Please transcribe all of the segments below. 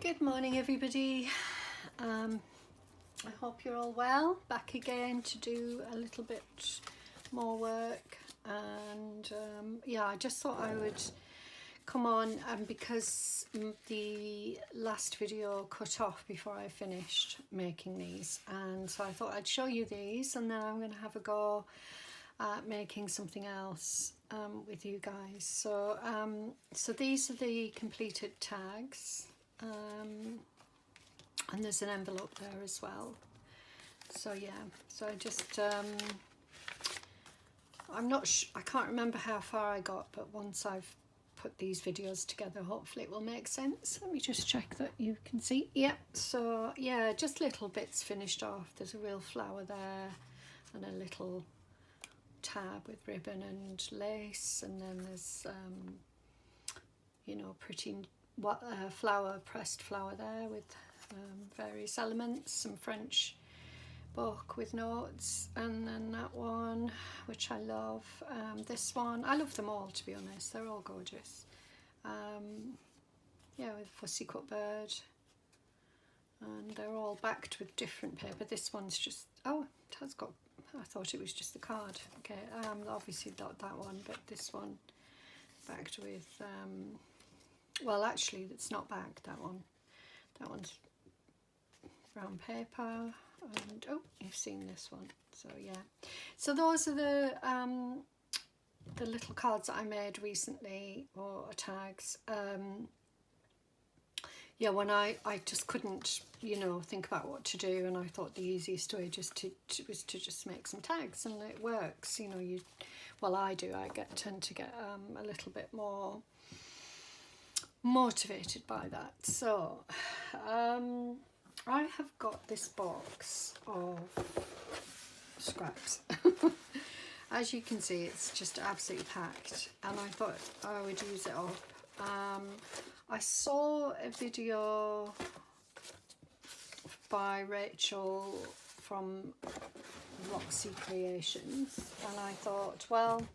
Good morning, everybody. I hope you're all well. Back again to do a little bit more work, and yeah, I just thought I would come on, because the last video cut off before I finished making these, and so I thought I'd show you these, and then I'm going to have a go at making something else with you guys. So so these are the completed tags. And there's an envelope there as well. So yeah, so I just I can't remember how far I got, but once I've put these videos together, hopefully it will make sense. Let me just check that you can see. Yeah, so yeah, just little bits finished off. There's a real flower there and a little tab with ribbon and lace, and then there's you know, pretty flower, pressed flower there with various elements, some French book with notes, and then that one, which I love. This one, I love them all, to be honest, they're all gorgeous. Yeah, with fussy cut bird, and they're all backed with different paper. This one's just, oh, it has got, I thought it was just the card. Okay, obviously not that one, but this one backed with well, actually it's not backed, that one. That one's brown paper, and oh, you've seen this one. So yeah, so those are the little cards that I made recently, or tags. Yeah, when I just couldn't, you know, think about what to do, and I thought the easiest way just was to just make some tags, and it works. You know, well, I do. I tend to get a little bit more motivated by that. So I have got this box of scraps. As you can see, it's just absolutely packed, and I thought I would use it up. I saw a video by Rachel from Roxy Creations, and I thought, well,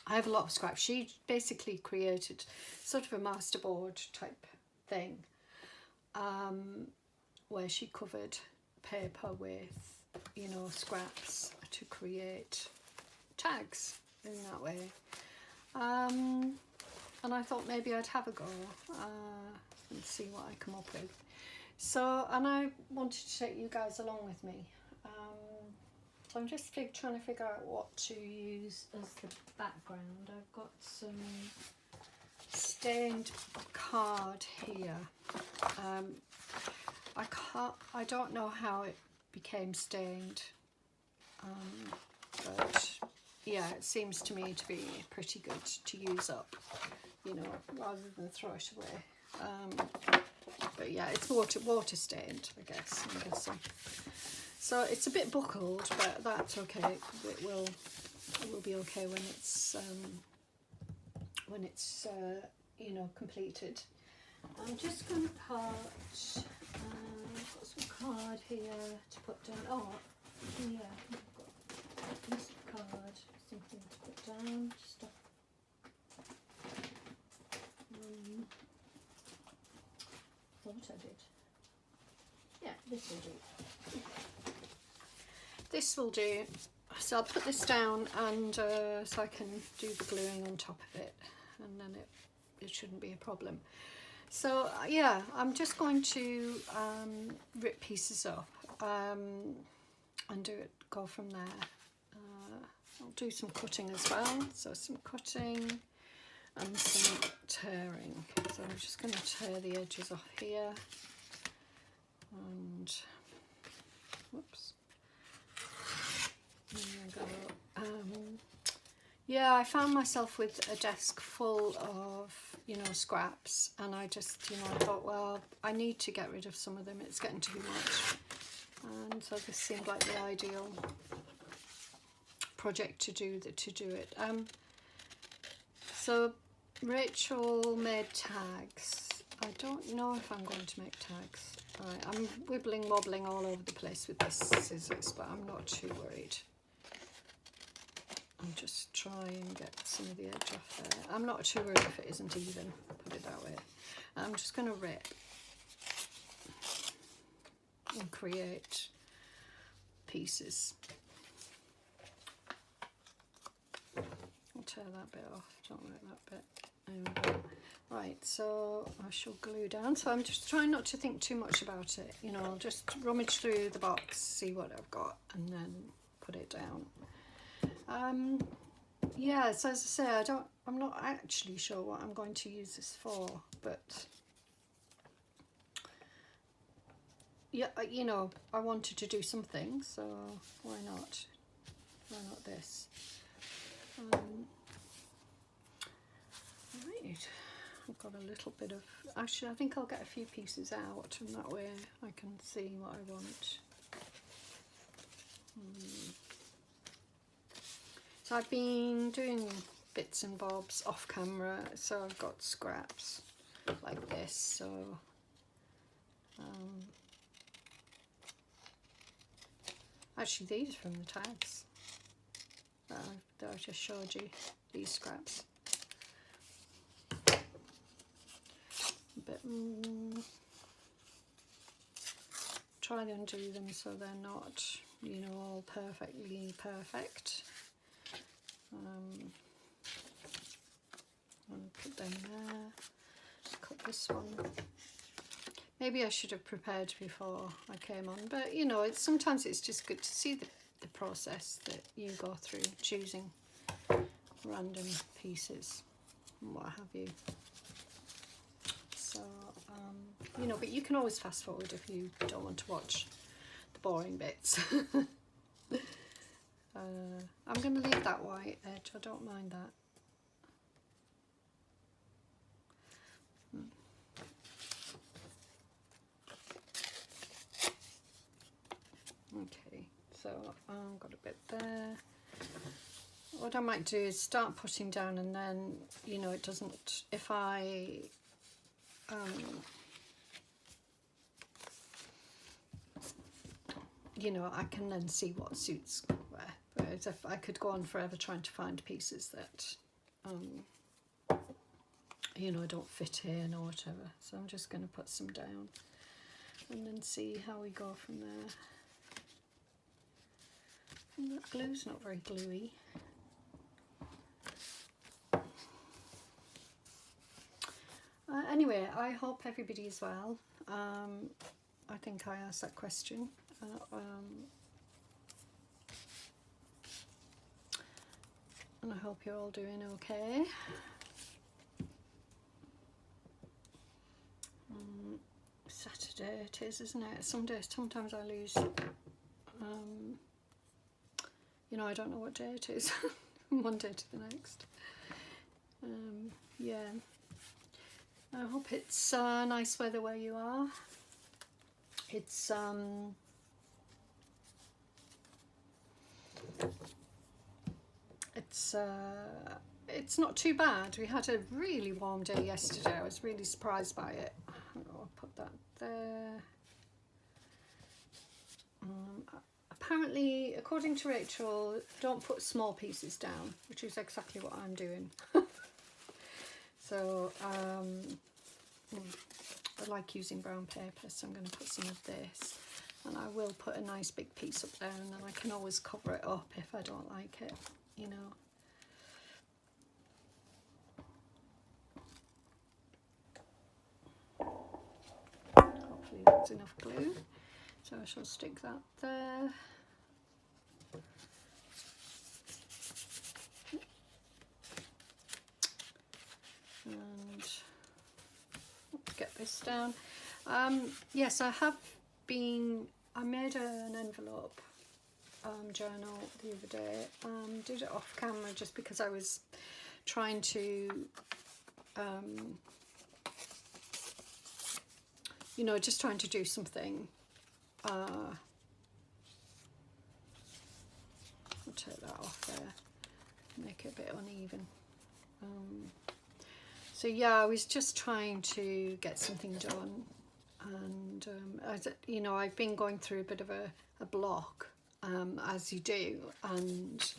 I have a lot of scraps. She basically created sort of a masterboard type thing, where she covered paper with, you know, scraps to create tags in that way. And I thought maybe I'd have a go and see what I come up with. So, and I wanted to take you guys along with me. So I'm just trying to figure out what to use as the background. I've got some stained card here. I don't know how it became stained, but yeah, it seems to me to be pretty good to use up, you know, rather than throw it away. But yeah, it's water stained, I guess, I'm guessing. So it's a bit buckled, but that's okay. It will be okay when it's you know, completed. I'm just going to put I've got some card here to put down. Oh yeah, I've got a piece of card, something to put down. Stuff. Thought I did. Yeah, this will do. This will do. So I'll put this down, and so I can do the gluing on top of it, and then it shouldn't be a problem. So yeah, I'm just going to rip pieces up and go from there. I'll do some cutting as well. So some cutting and some tearing. So I'm just going to tear the edges off here, and whoops. There we go. Yeah, I found myself with a desk full of, you know, scraps, and I just, you know, I thought, well, I need to get rid of some of them. It's getting too much, and so this seemed like the ideal project to do it. So Rachel made tags. I don't know if I'm going to make tags. Right, I'm wibbling wobbling all over the place with this scissors, but I'm not too worried. I'll just try and get some of the edge off there. I'm not too worried if it isn't even, put it that way. I'm just going to rip and create pieces. I'll tear that bit off, don't like that bit. Right, so I shall glue down. So I'm just trying not to think too much about it. You know, I'll just rummage through the box, see what I've got, and then put it down. Yeah, so as I say, I'm not actually sure what I'm going to use this for, but yeah, you know, I wanted to do something, so why not? Why not this? Right, I've got a little bit of, actually I think I'll get a few pieces out and that way I can see what I want. So I've been doing bits and bobs off camera, so I've got scraps like this, so actually these are from the tags that I just showed you, these scraps. But try to undo them so they're not, you know, all perfectly perfect. I'll put them there. Cut this one. Maybe I should have prepared before I came on, but you know, sometimes it's just good to see the process that you go through, choosing random pieces and what have you. So, you know, but you can always fast forward if you don't want to watch the boring bits. I'm going to leave that white edge, I don't mind that. Okay, so I've got a bit there. What I might do is start putting down, and then, you know, it doesn't, if I you know, I can then see what suits where. Whereas if I could go on forever trying to find pieces that you know, don't fit in or whatever. So I'm just going to put some down and then see how we go from there. And that glue's not very gluey. Anyway, I hope everybody is well. I think I asked that question. And I hope you're all doing okay. Saturday it is, isn't it? Sometimes I lose, you know, I don't know what day it is, from one day to the next. Yeah, I hope it's nice weather where you are. It's not too bad. We had a really warm day yesterday. I was really surprised by it. I'll put that there. Apparently, according to Rachel, don't put small pieces down, which is exactly what I'm doing. So I like using brown paper, so I'm going to put some of this, and I will put a nice big piece up there, and then I can always cover it up if I don't like it, you know. Hopefully that's enough glue, so I shall stick that there. And let's get this down. Yes, I made an envelope journal the other day. Did it off camera just because I was trying to you know, just trying to do something. I'll take that off there, make it a bit uneven. So yeah, I was just trying to get something done, and you know, I've been going through a bit of a block, as you do, and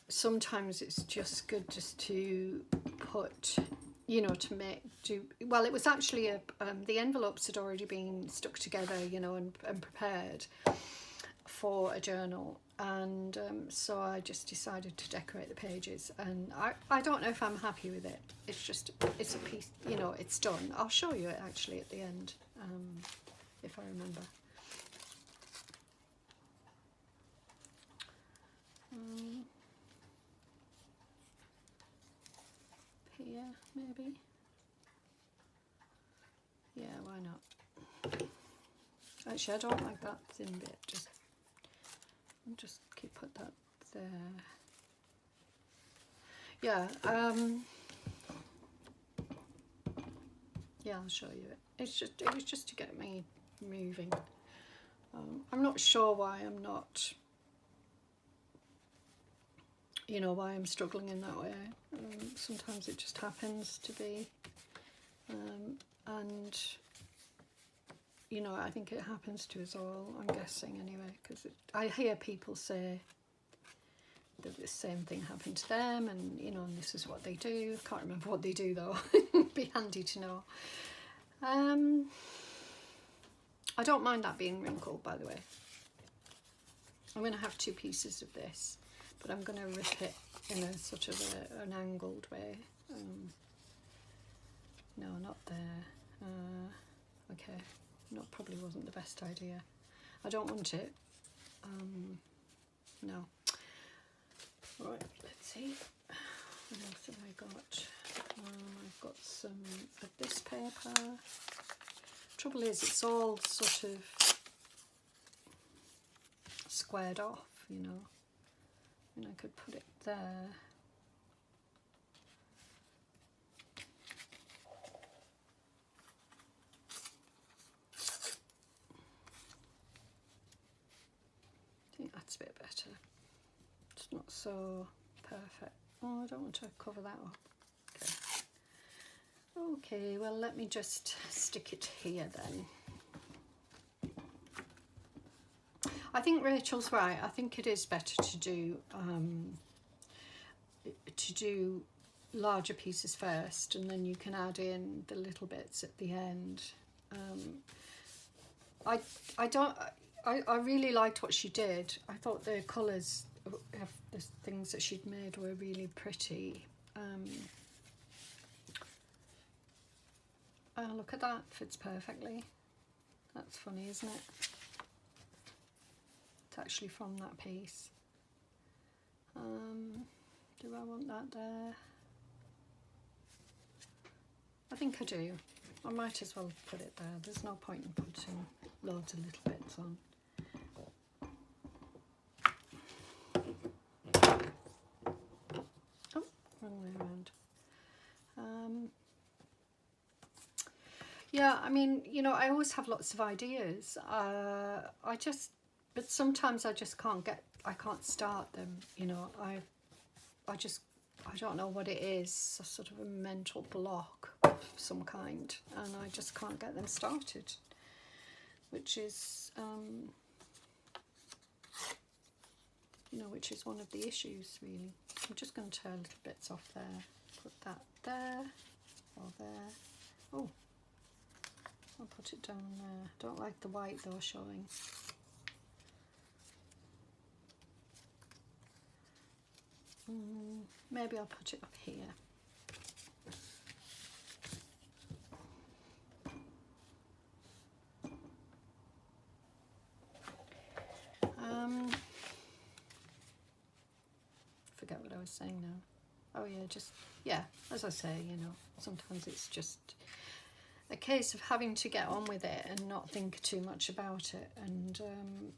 sometimes it's just good just to put you know, to well, it was actually the envelopes had already been stuck together, you know, and prepared for a journal, and so I just decided to decorate the pages, and I don't know if I'm happy with it. It's a piece, you know, it's done. I'll show you it actually at the end, if I remember. Here maybe, yeah, why not? Actually, I don't like that thin bit, just put that there. Yeah, yeah, I'll show you it. It was just to get me moving. I'm not sure why I'm not, you know, why I'm struggling in that way. Sometimes it just happens to be, and you know, I think it happens to us all, I'm guessing anyway, because I hear people say that the same thing happened to them, and you know, and this is what they do. I can't remember what they do though. It'd be handy to know. I don't mind that being wrinkled, by the way. I'm going to have 2 pieces of this, but I'm going to rip it in a sort of an angled way. No, not there. Okay, no, probably wasn't the best idea. I don't want it. No. Right, let's see. What else have I got? I've got some of this paper. Trouble is, it's all sort of squared off, you know. And I could put it there. I think that's a bit better. It's not so perfect. Oh, I don't want to cover that up. Okay. Okay, well, let me just stick it here then. I think Rachel's right. I think it is better to do larger pieces first, and then you can add in the little bits at the end. I really liked what she did. I thought the colours of the things that she'd made were really pretty. Oh, look at that, fits perfectly. That's funny, isn't it? It's actually from that piece. Do I want that there? I think I do. I might as well put it there. There's no point in putting loads of little bits on. Oh, wrong way around. Yeah, I mean, you know, I always have lots of ideas. But sometimes I just I can't start them, you know. I don't know what it is, a sort of a mental block of some kind, and I just can't get them started, which is, you know, which is one of the issues, really. I'm just going to tear little bits off there, put that there, or there. Oh, I'll put it down there. Don't like the white though showing. Maybe I'll put it up here. Forget what I was saying now. Oh yeah, as I say, you know, sometimes it's just a case of having to get on with it and not think too much about it, and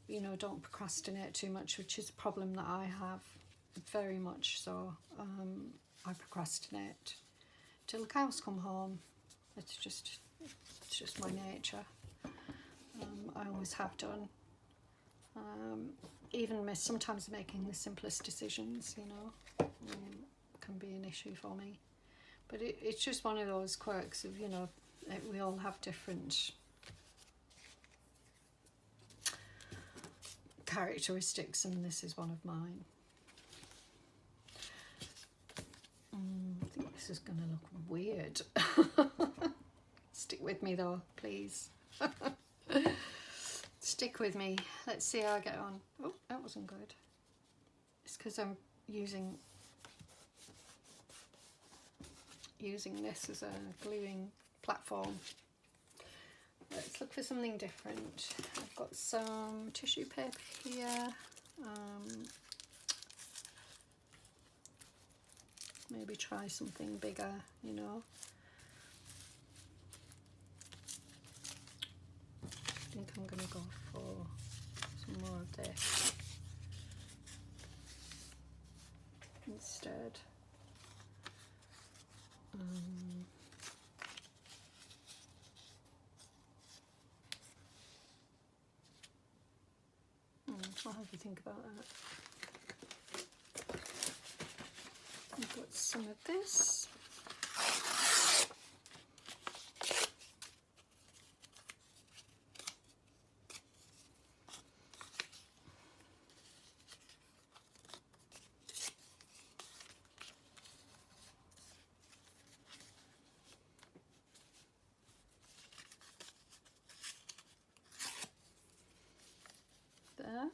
you know, don't procrastinate too much, which is a problem that I have very much so. I procrastinate till the cows come home. It's just my nature. I always have done. Even sometimes making the simplest decisions, you know, can be an issue for me. But it's just one of those quirks of, you know, we all have different characteristics, and this is one of mine. I think This is going to look weird. Stick with me though, please. Stick with me. Let's see how I get on. Oh, that wasn't good. It's because I'm using this as a gluing platform. Let's look for something different. I've got some tissue paper here. Maybe try something bigger, you know. I think I'm going to go for some more of this instead. I'll have to think about that. I've got some of this. There.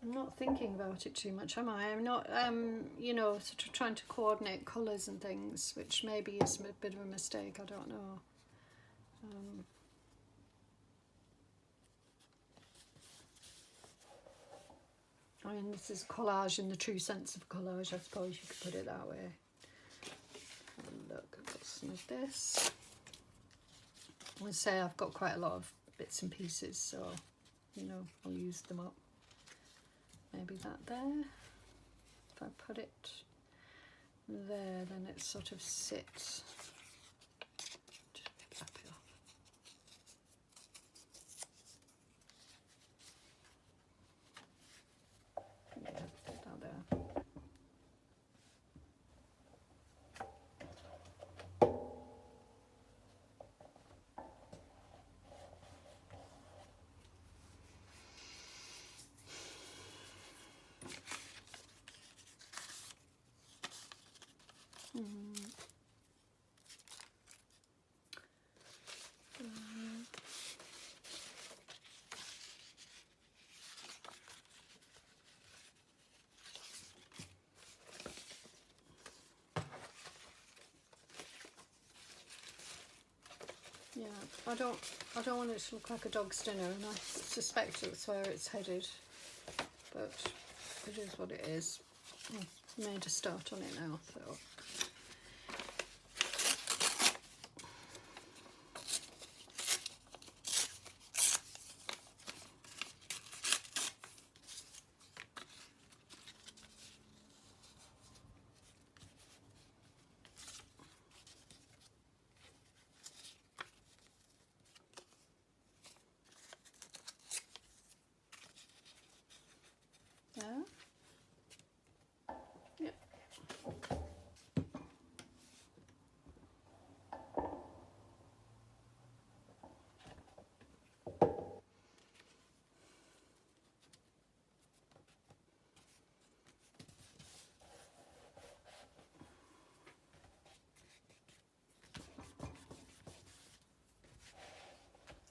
I'm not thinking about it too much, am I? I'm not, you know, sort of trying to coordinate colours and things, which maybe is a bit of a mistake, I don't know. I mean, this is collage in the true sense of collage, I suppose you could put it that way. And look, I've got some of this. I would say I've got quite a lot of bits and pieces, so, you know, I'll use them up. Maybe that there. If I put it there, then it sort of sits. Just up here. Yeah, put that there. Yeah, I don't want it to look like a dog's dinner, and I suspect that's where it's headed, but it is what it is. I've made a start on it now, so. Yeah. Yep.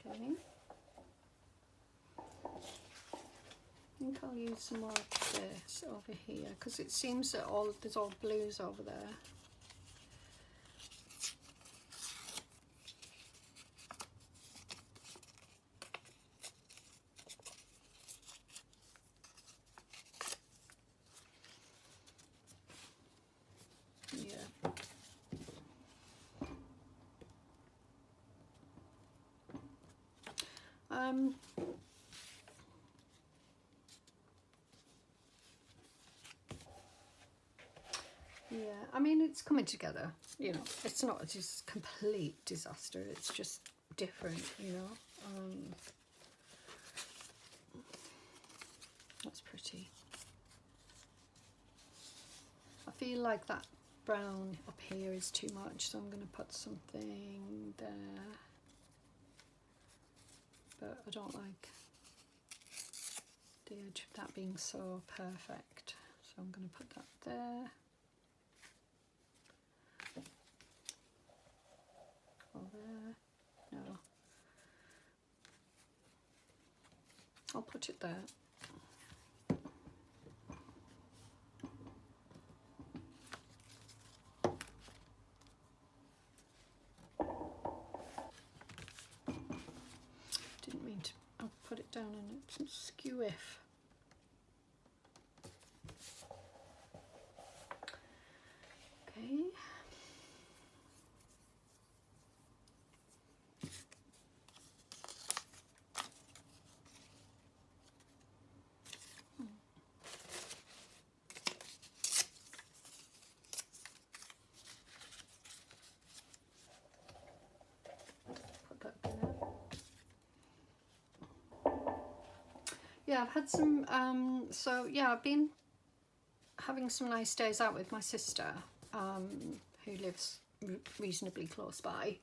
Okay. I think I'll use some more of this over here because it seems that there's all blues over there. Yeah. Yeah, I mean, it's coming together, you know, it's not just complete disaster, it's just different, you know. That's pretty. I feel like that brown up here is too much, so I'm going to put something there, but I don't like the edge of that being so perfect, so I'm going to put that there. Or there. No. I'll put it there. Didn't mean to. I'll put it down and it's skew if. Okay. Put that there. Yeah, I've had some, so yeah, I've been having some nice days out with my sister, who lives reasonably close by,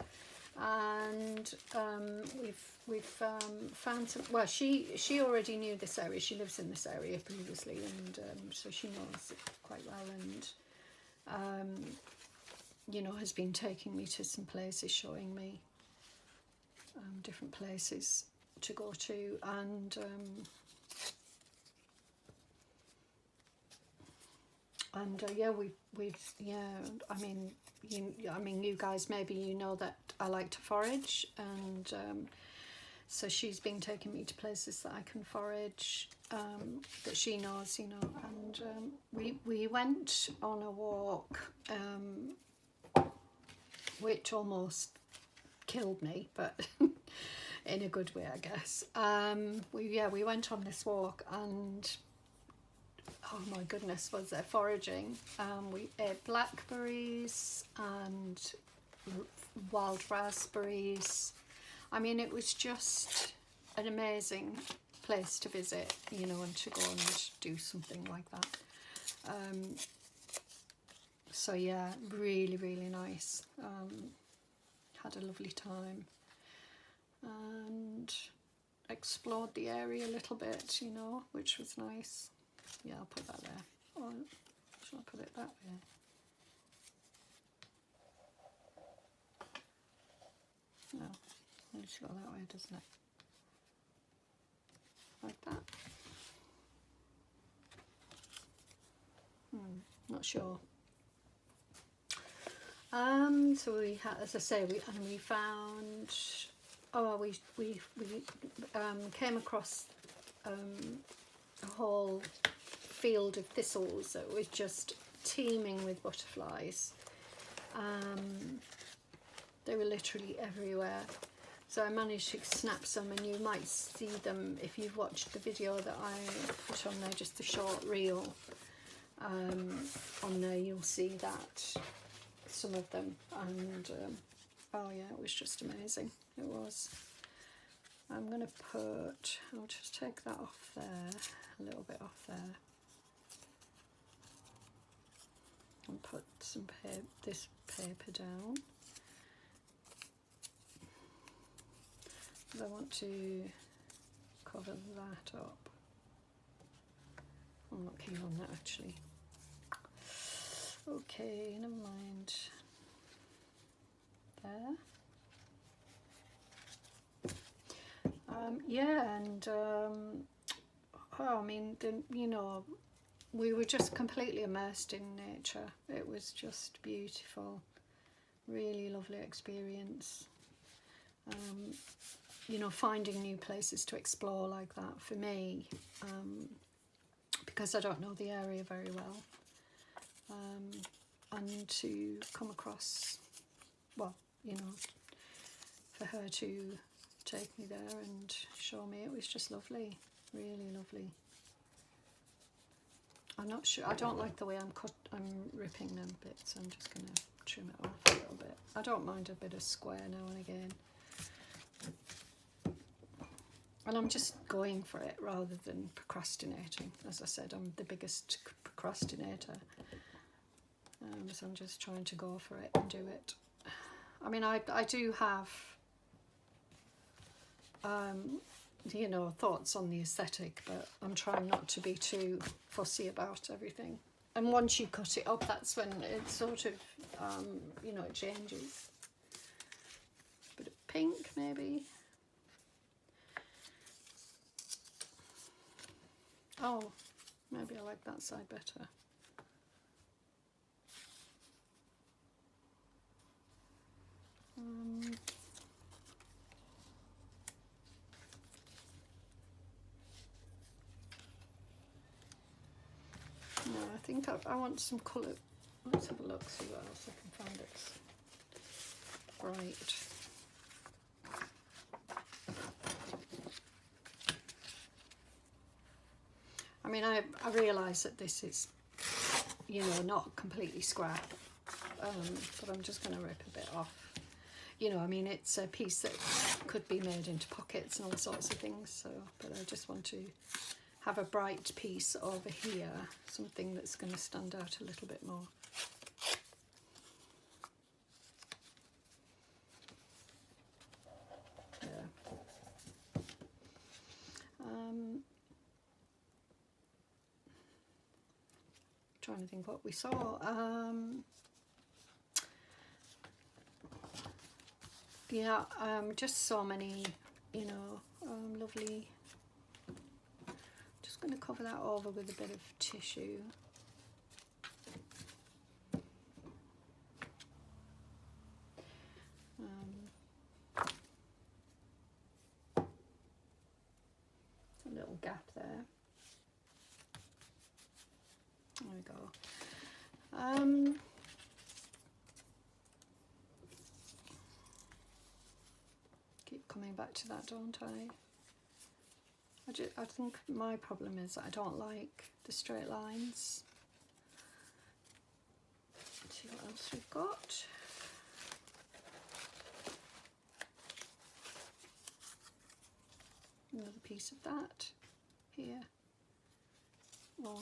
and we've found some. Well, she already knew this area. She lives in this area previously, and so she knows it quite well. And you know, has been taking me to some places, showing me different places to go to, and yeah, we've yeah. I mean, you guys, maybe you know that I like to forage, and so she's been taking me to places that I can forage, that she knows, you know. And we went on a walk, which almost killed me, but in a good way, I guess. We went on this walk, and oh my goodness, was there foraging. We ate blackberries and wild raspberries. I mean, it was just an amazing place to visit, you know, and to go and do something like that. So yeah, really, really nice. Had a lovely time and explored the area a little bit, you know, which was nice. Yeah, I'll put that there. Or shall I put it that way? No, it needs to go that way, doesn't it? Like that. Not sure. So we had, as I say, we found. Oh, we came across a whole field of thistles that was just teeming with butterflies. They were literally everywhere. So I managed to snap some, and you might see them if you've watched the video that I put on there, just the short reel. On there you'll see that, some of them, and oh yeah, it was just amazing. It was. I'm going to put, I'll just take that off there, a little bit off there, and put some this paper down. I want to cover that up. I'm not keen on that actually. Okay, never mind. There. Yeah, and oh, I mean, you know, we were just completely immersed in nature. It was just beautiful, really lovely experience. You know, finding new places to explore like that for me, because I don't know the area very well, and to come across, well, you know, for her to take me there and show me, it was just lovely, really lovely. I'm not sure, I don't like the way I'm ripping them bits. I'm just going to trim it off a little bit. I don't mind a bit of square now and again. And I'm just going for it rather than procrastinating. As I said, I'm the biggest procrastinator. So I'm just trying to go for it and do it. I mean, I do have you know, thoughts on the aesthetic, but I'm trying not to be too fussy about everything. And once you cut it up, that's when it sort of, you know, it changes. Bit of pink, maybe. Oh, maybe I like that side better. No, I think I want some colour. Let's have a look, see what else I can find that's bright. I mean, I realise that this is, you know, not completely scrap, but I'm just going to rip a bit off. You know, I mean, it's a piece that could be made into pockets and all sorts of things, so, but I just want to have a bright piece over here, something that's going to stand out a little bit more. Yeah. Trying to think what we saw. Yeah, just so many, you know, lovely. Just going to cover that over with a bit of tissue. A little gap there. There we go. Keep coming back to that, don't I? I think my problem is that I don't like the straight lines. Let's see what else we've got. Another piece of that here. Or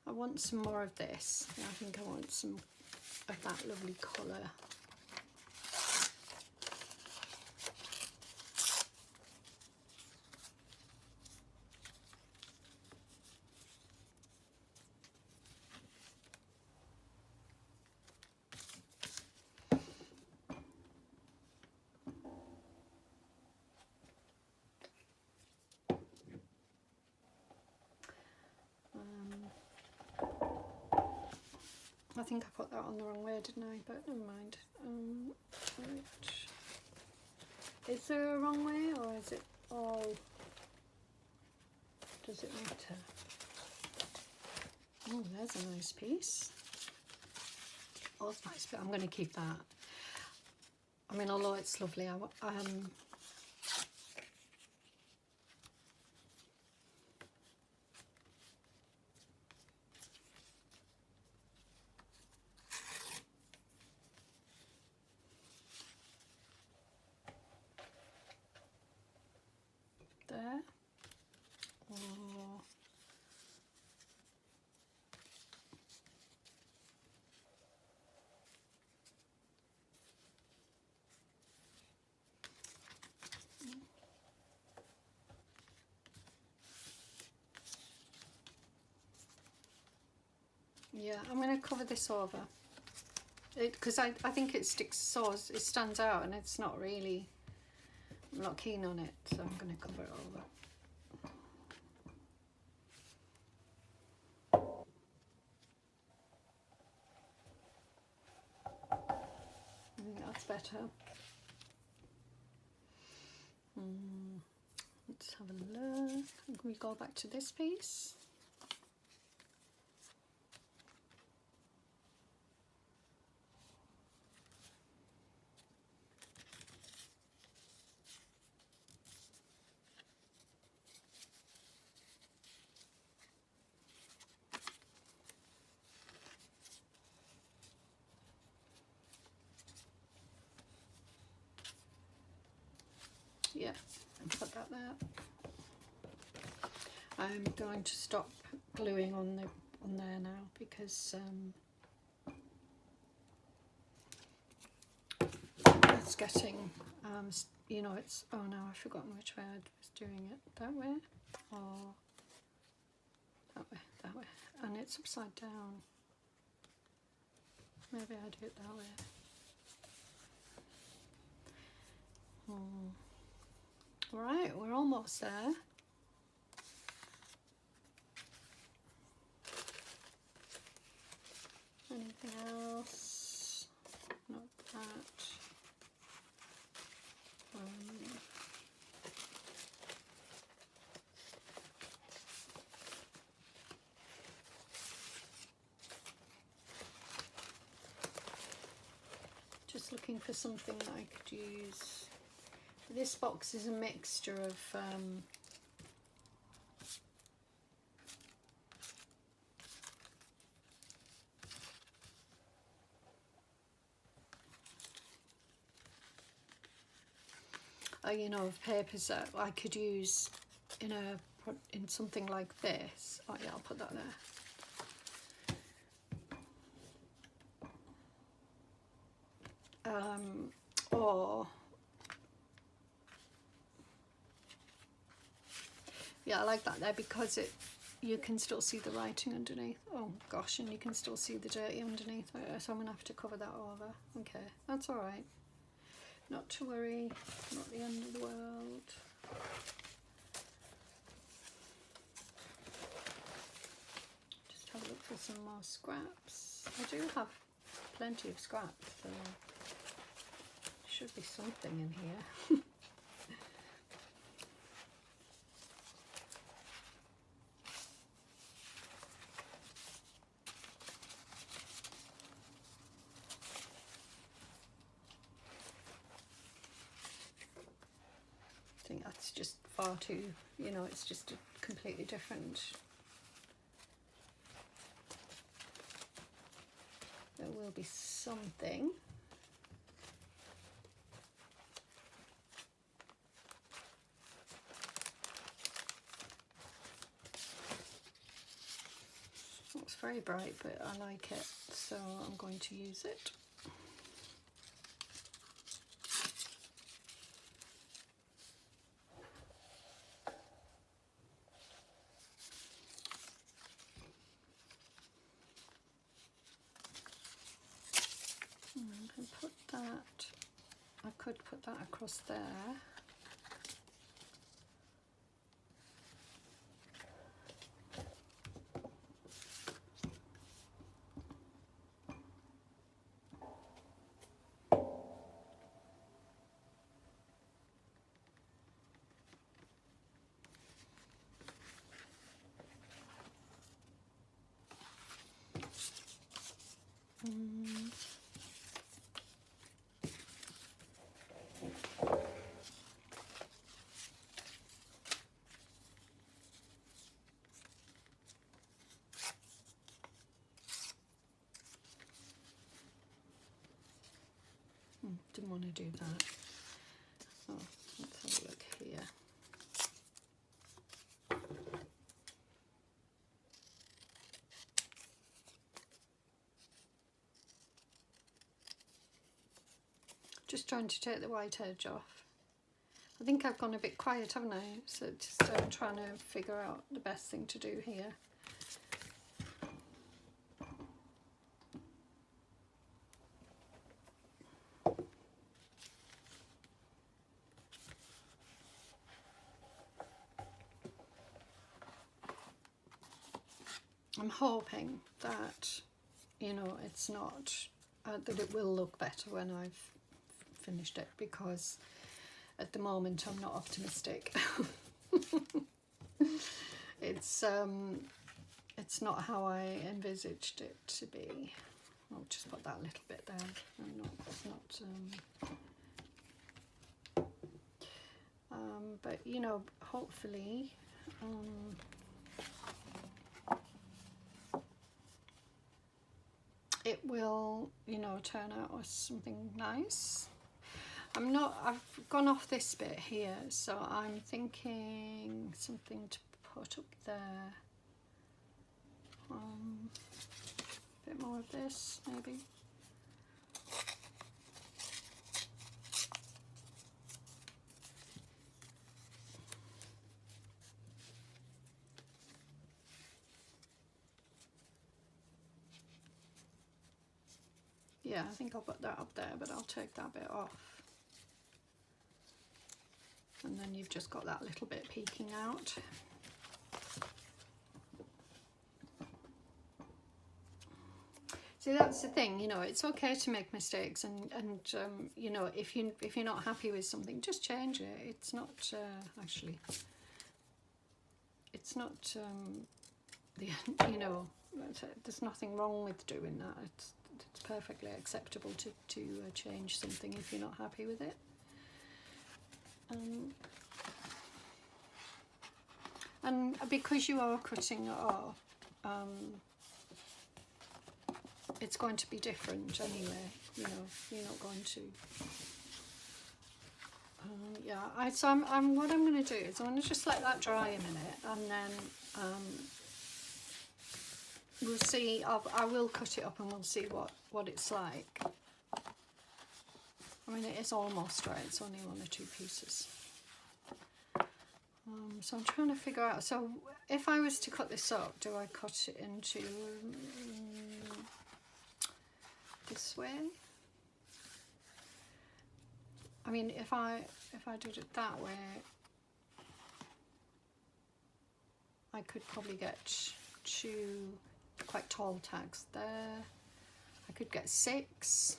I want some more of this. I think I want some of that lovely colour. I think I put that on the wrong way, didn't I? But never mind. Right. Is there a wrong way, or is it all? Does it matter? Oh, there's a nice piece. Oh, it's nice, but I'm going to keep that. I mean, although it's lovely, there. Oh. Yeah, I'm going to cover this over. Because I think it sticks so, it stands out, and it's not really, I'm not keen on it, so I'm going to cover it over. I think that's better. Let's have a look. Can we go back to this piece? Yeah, and put that there. I'm going to stop gluing on there now because it's getting you know, it's, oh no, I've forgotten which way I was doing it. That way or that way, and it's upside down. Maybe I do it that way. Right, we're almost there. Anything else? Not that. Just looking for something that I could use. This box is a mixture of you know, of papers that I could use in something like this. Oh yeah, I'll put that there. Or yeah, I like that there because you can still see the writing underneath. Oh gosh, and you can still see the dirty underneath. So I'm gonna have to cover that over. Okay, that's all right. Not to worry, not the end of the world. Just have a look for some more scraps. I do have plenty of scraps, so there should be something in here. I think that's just far too, you know, it's just a completely different. There will be something. It's very bright, but I like it, so I'm going to use it. I can put that, I could put that across there. Didn't want to do that. Oh, let's have a look here. Just trying to take the white edge off. I think I've gone a bit quiet, haven't I? So just trying to figure out the best thing to do here. I'm hoping that, you know, it's not, that it will look better when I've finished it, because at the moment I'm not optimistic. It's not how I envisaged it to be. I'll just put that little bit there. But you know, hopefully it will, you know, turn out as something nice. I've gone off this bit here, so I'm thinking something to put up there. A bit more of this, maybe. Yeah, I think I'll put that up there, but I'll take that bit off. And then you've just got that little bit peeking out. See, that's the thing, you know, it's okay to make mistakes, and you know, if you're not happy with something, just change it. It's not actually, it's not you know, there's nothing wrong with doing that. It's perfectly acceptable to change something if you're not happy with it. And because you are cutting it off, it's going to be different anyway. You know, you're not going to. Yeah, so what I'm going to do is I'm going to just let that dry a minute, and then we'll see. I will cut it up and we'll see what it's like. I mean, it is almost right. It's only one or two pieces. So I'm trying to figure out. So if I was to cut this up, do I cut it into this way? I mean, if I did it that way, I could probably get 2 quite tall tags there. I could get 6.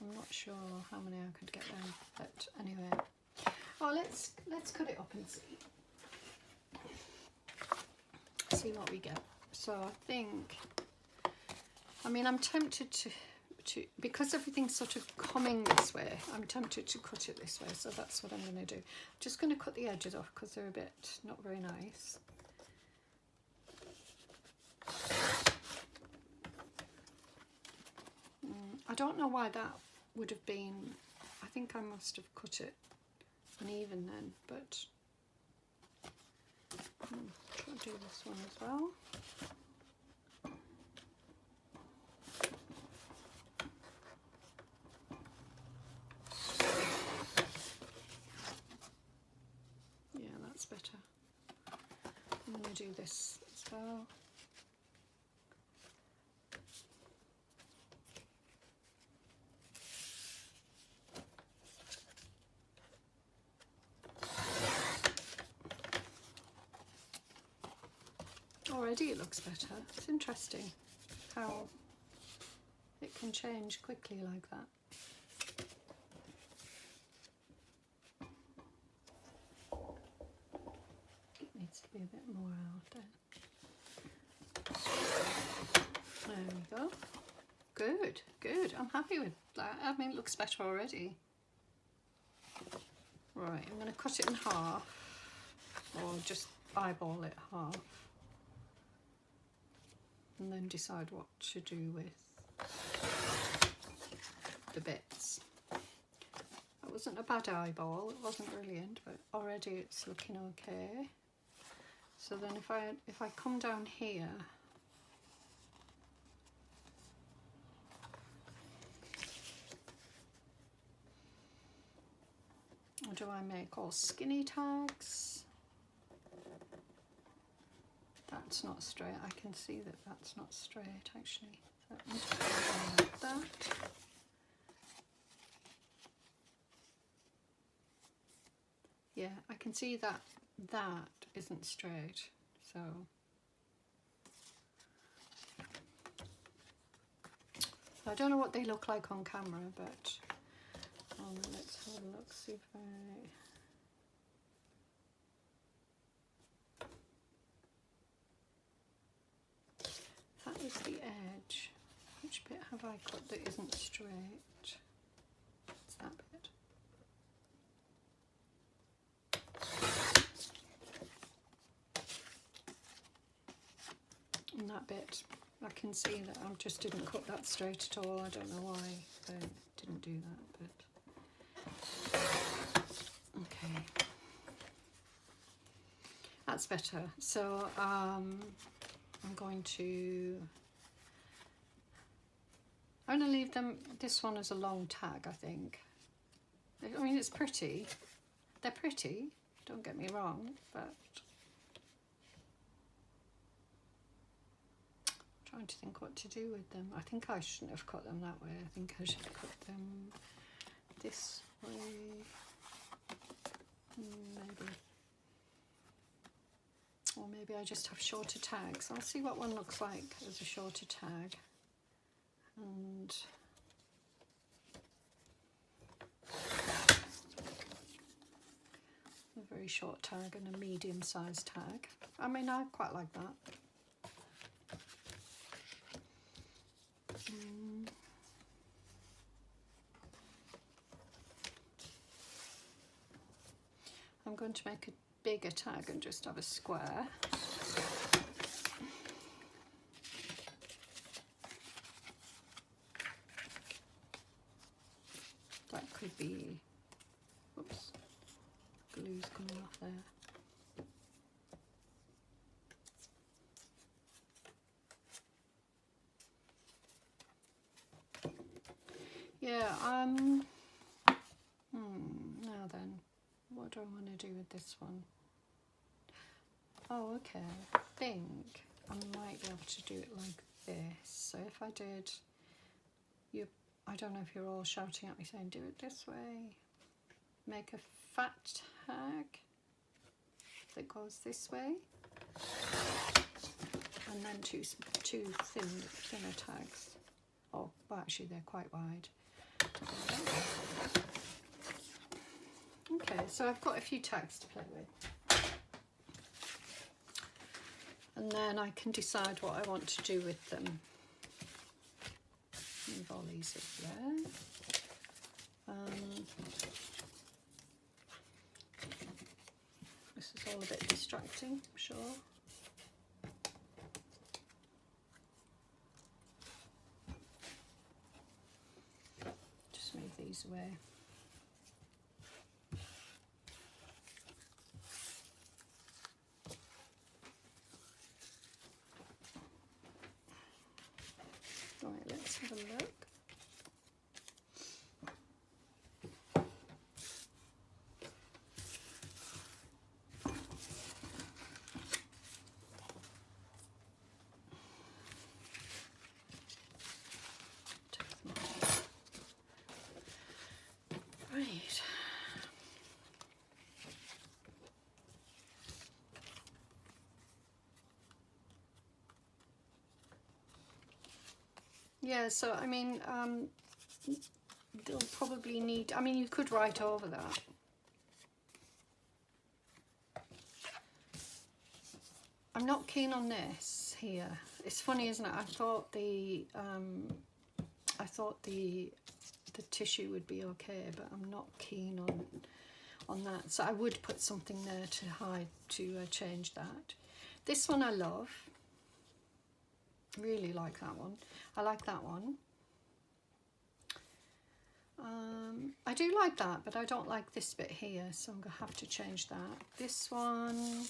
I'm not sure how many I could get there, but anyway. Oh, let's cut it up and see what we get. So I think, I mean, I'm tempted to because everything's sort of coming this way, I'm tempted to cut it this way, so that's what I'm going to do. I'm just going to cut the edges off because they're a bit not very nice. I don't know why that would have been, I think I must have cut it uneven then, but try to do this one as well. Yeah, that's better. I'm going to do this as well. Already it looks better. It's interesting how it can change quickly like that. It needs to be a bit more out there. There we go. Good, good. I'm happy with that. I mean, it looks better already. Right, I'm going to cut it in half, or just eyeball it half, and then decide what to do with the bits. It wasn't a bad eyeball, it wasn't brilliant, but already it's looking okay. So then if I come down here, or do I make all skinny tags? That's not straight. I can see that that's not straight actually. So I'm just going like that. Yeah, I can see that that isn't straight. So I don't know what they look like on camera, but let's have a look. See if that is the edge. Which bit have I cut that isn't straight? It's that bit. And that bit I can see that I just didn't cut that straight at all. I don't know why I didn't do that, but okay. That's better. So I'm going to leave them, this one as a long tag, I think. I mean, it's pretty. They're pretty, don't get me wrong, but I'm trying to think what to do with them. I think I shouldn't have cut them that way. I think I should have cut them this way. Maybe. Or maybe I just have shorter tags. I'll see what one looks like as a shorter tag. And a very short tag and a medium-sized tag. I mean, I quite like that. I'm going to make a bigger tag and just have a square. That could be, oops, glue's coming off there. Yeah, now then, what do I want to do with this one? Oh, okay, I think I might be able to do it like this. So if I did, I don't know if you're all shouting at me saying, do it this way. Make a fat tag that goes this way. And then two thinner tags. Oh, well, actually they're quite wide. Okay, so I've got a few tags to play with. And then I can decide what I want to do with them. Move all these up there. This is all a bit distracting, I'm sure. Just move these away. Right, let's have a look. Right. Yeah, so I mean, they'll probably need, I mean, you could write over that. I'm not keen on this here. It's funny, isn't it? I thought the tissue would be okay, but I'm not keen on that. So I would put something there to hide, to change that. This one I love. Really like that one. I like that one. I do like that, but I don't like this bit here, so I'm gonna have to change that. This one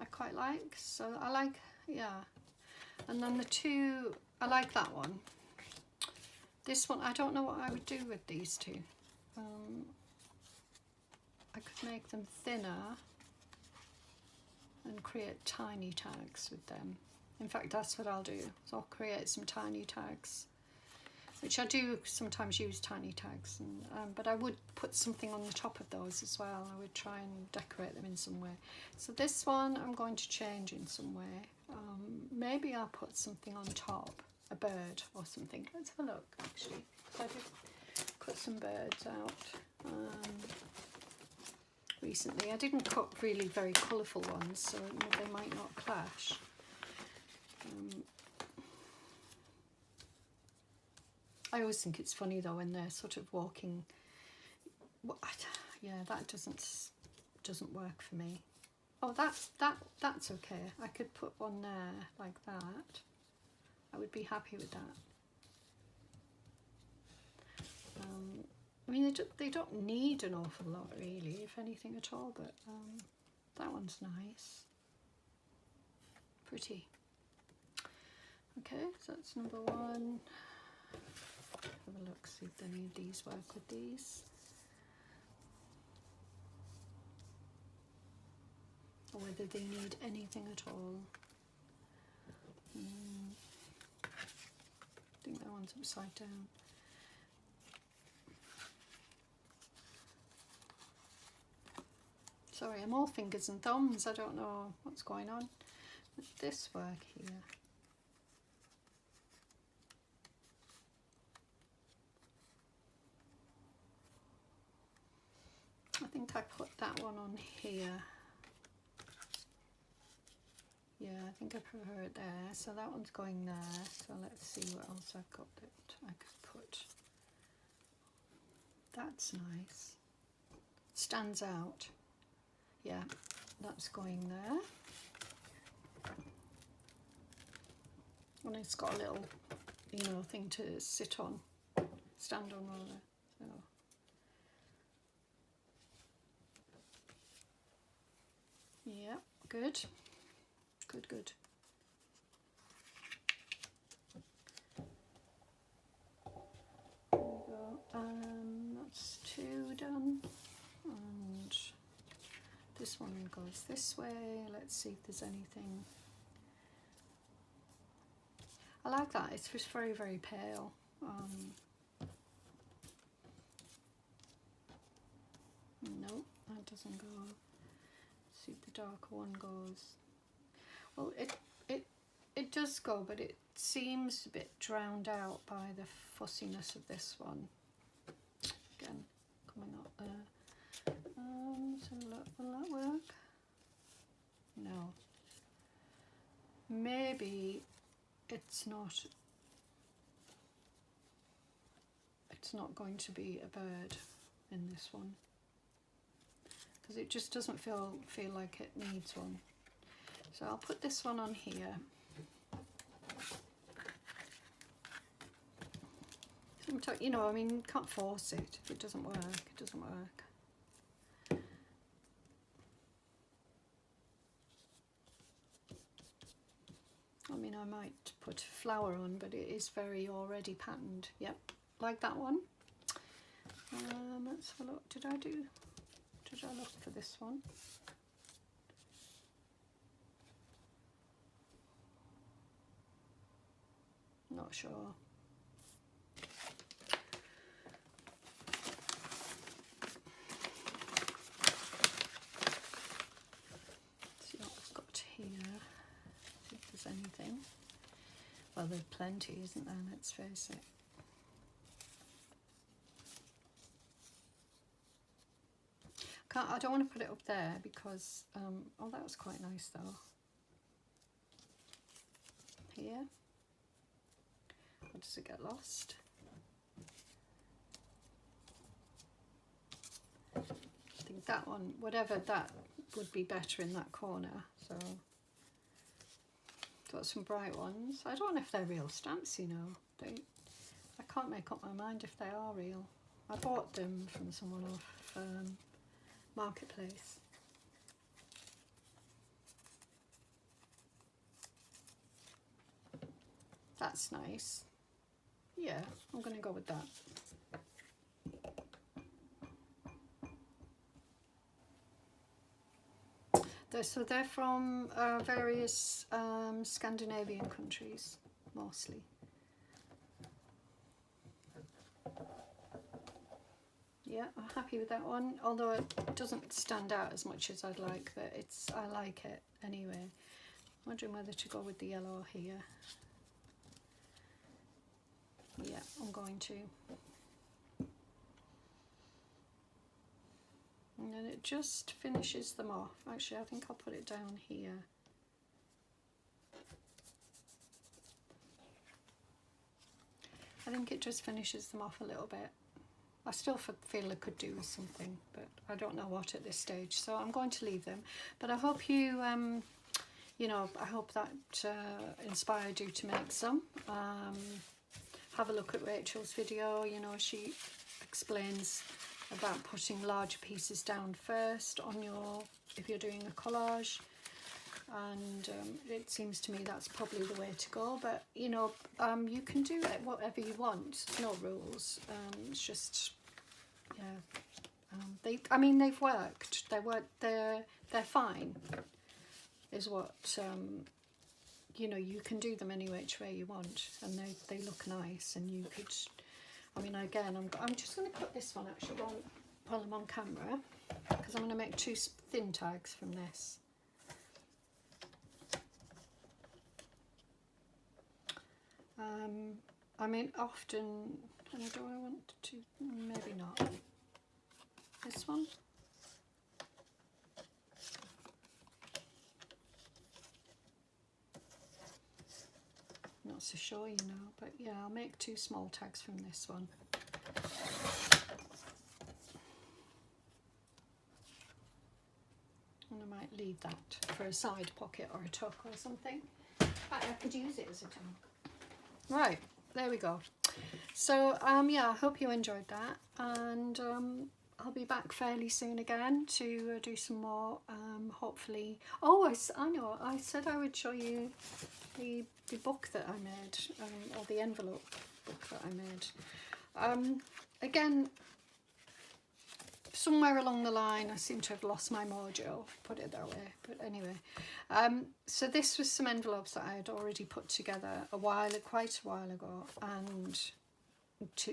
I quite like, so I like, yeah. And then the two, I like that one. This one, I don't know what I would do with these two. I could make them thinner and create tiny tags with them. In fact, that's what I'll do. So I'll create some tiny tags, which I do sometimes use tiny tags, and, but I would put something on the top of those as well. I would try and decorate them in some way. So this one I'm going to change in some way. Maybe I'll put something on top, a bird or something. Let's have a look, actually. I did cut some birds out recently. I didn't cut really very colourful ones, so they might not clash. I always think it's funny though when they're sort of walking. Yeah, that doesn't work for me. Oh, that's okay. I could put one there like that. I would be happy with that. I mean, they don't need an awful lot really, if anything at all, but that one's nice. Pretty. Okay, so that's number one. Have a look, see if any of these work with these. Or whether they need anything at all. I think that one's upside down. Sorry, I'm all fingers and thumbs. I don't know what's going on with this work here. I think I put that one on here. Yeah, I think I prefer it there. So that one's going there. So let's see what else I've got that I could put. That's nice. Stands out. Yeah, that's going there. And it's got a little, you know, thing to sit on, stand on rather. So. Yeah, good. Good, good. There we go. That's two done. And this one goes this way. Let's see if there's anything. I like that. It's just very, very pale. No, that doesn't go. Let's see if the darker one goes. Well, it does go, but it seems a bit drowned out by the fussiness of this one. Again, coming up there. So look, will that work? No. Maybe it's not going to be a bird in this one, because it just doesn't feel like it needs one. So I'll put this one on here. You know, I mean, you can't force it. If it doesn't work, it doesn't work. I mean, I might put a flower on, but it is very already patterned. Yep, like that one. Let's have a look. Did I look for this one? Not sure. See what I've got here. See if there's anything. Well, there's plenty, isn't there? Let's face it. I don't want to put it up there because, oh, that was quite nice though. Here. Or does it get lost? I think that one, whatever that would be better in that corner. So, got some bright ones. I don't know if they're real stamps, you know. I can't make up my mind if they are real. I bought them from someone off Marketplace. That's nice. Yeah, I'm going to go with that. So they're from various Scandinavian countries, mostly. Yeah, I'm happy with that one, although it doesn't stand out as much as I'd like, but I like it anyway. I'm wondering whether to go with the yellow here. Yeah, I'm going to. And then it just finishes them off. Actually, I think I'll put it down here. I think it just finishes them off a little bit. I still feel I could do with something, but I don't know what at this stage, so I'm going to leave them. But I hope you, you know, I hope that inspired you to make some. Have a look at Rachel's video. You know, she explains about putting larger pieces down first on your, if you're doing a collage, and it seems to me that's probably the way to go. But you know, you can do it whatever you want, no rules. It's just, yeah, I mean they've worked, they're fine is what, you know, you can do them any which way you want, and they look nice, and you could, I mean, again, I'm just going to cut this one actually while I'm on camera, because I'm going to make 2 thin tags from this. I mean, often, and do I want to, maybe not. This one. Not so sure, you know, but yeah, I'll make 2 small tags from this one. And I might leave that for a side pocket or a tuck or something. I could use it as a tuck. Right, there we go. So yeah, I hope you enjoyed that, and I'll be back fairly soon again to do some more, hopefully. Oh, I know, I said I would show you the book that I made, or the envelope book that I made. Again, somewhere along the line I seem to have lost my mojo, put it that way, but anyway. So this was some envelopes that I had already put together quite a while ago, and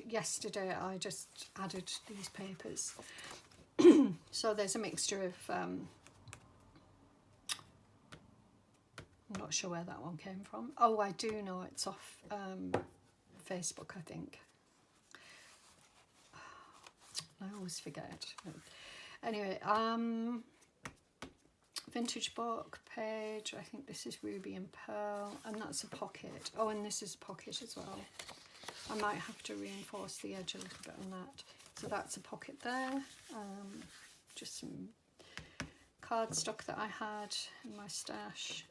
yesterday I just added these papers. So there's a mixture of, I'm not sure where that one came from. Oh, I do know it's off Facebook, I think. I always forget. Anyway, vintage book page. I think this is Ruby and Pearl, and that's a pocket. Oh, and this is a pocket as well. I might have to reinforce the edge a little bit on that. So that's a pocket there. Just some cardstock that I had in my stash.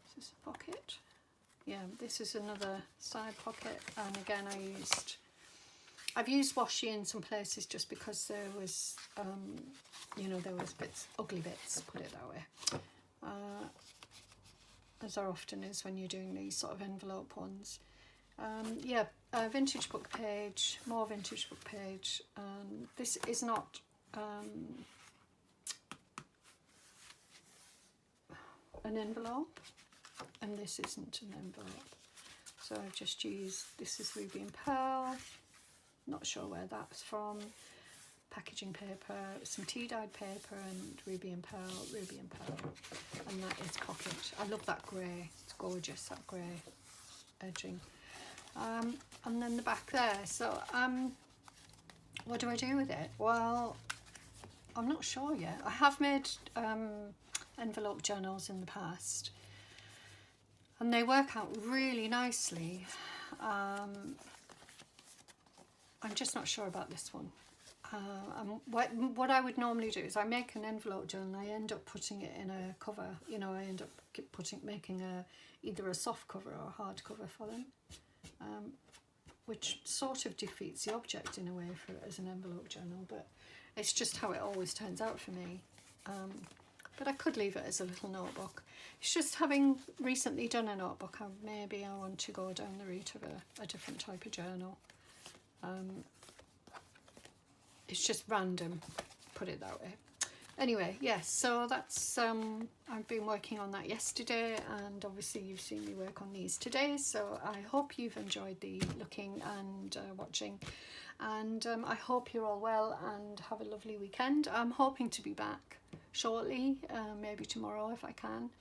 Is this a pocket? Yeah, this is another side pocket, and again I've used washi in some places just because there was, you know, there was ugly bits, put it that way. As there often is when you're doing these sort of envelope ones. Yeah, vintage book page, more vintage book page. This is not an envelope, and this isn't an envelope. So I've just used, this is Ruby and Pearl, not sure where that's from. Packaging paper, some tea-dyed paper, and Ruby and Pearl, and that is pocket. I love that grey, it's gorgeous, that grey edging. And then the back there. So what do I do with it? Well, I'm not sure yet. I have made envelope journals in the past, and they work out really nicely. I'm just not sure about this one. What I would normally do is I make an envelope journal, I end up putting it in a cover, you know, I end up making either a soft cover or a hard cover for them, which sort of defeats the object in a way as an envelope journal, but it's just how it always turns out for me. But I could leave it as a little notebook. It's just, having recently done a notebook, maybe I want to go down the route of a different type of journal. It's just random, put it that way. Anyway, yes, so that's, I've been working on that yesterday, and obviously you've seen me work on these today, so I hope you've enjoyed the looking and watching, and I hope you're all well and have a lovely weekend. I'm hoping to be back shortly, maybe tomorrow if I can,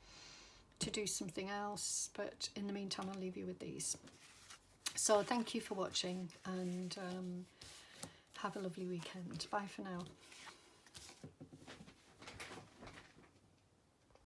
to do something else, but in the meantime I'll leave you with these. So thank you for watching, and have a lovely weekend. Bye for now.